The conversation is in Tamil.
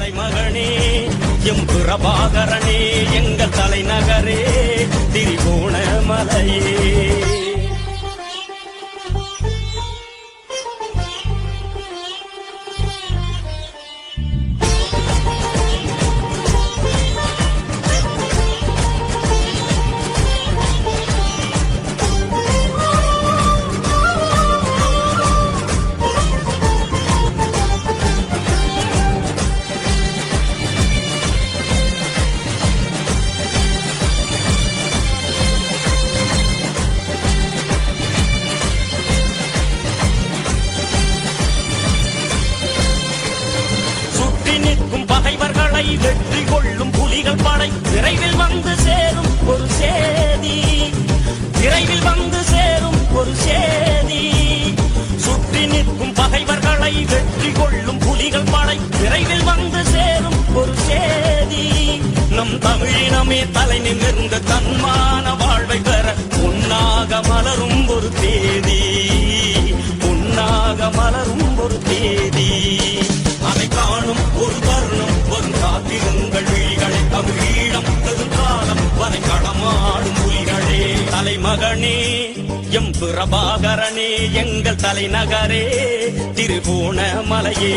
தலைமகனே எம் பிரபாகரனே எங்கள் தலைநகரே திரிகோணமலையே. வெற்றி கொள்ளும் புலிகள் படை விரைவில் வந்து சேரும் ஒரு சேதி, விரைவில் வந்து சேரும் ஒரு சேதி. சுற்றி நிற்கும் பகைவர்களை வெற்றி கொள்ளும் புலிகள் படை விரைவில் வந்து சேரும் ஒரு சேதி. நம் தமிழினமே தலை நிமிர்ந்த தன்மான வாழ்வை பெற பொன்னாக மலரும் ஒரு தேதி, பொன்னாக மலரும் ஒரு தேதி. அதை காணும் ஒரு தருணம் வரும் காத்திருங்கள் விழிகளை தமிழீழம் பெருங்காலம் வரை களமாடும் புலிகளே. தலைமகனே எம் பிரபாகரனே எங்கள் தலைநகரே திரிகோணமலையே.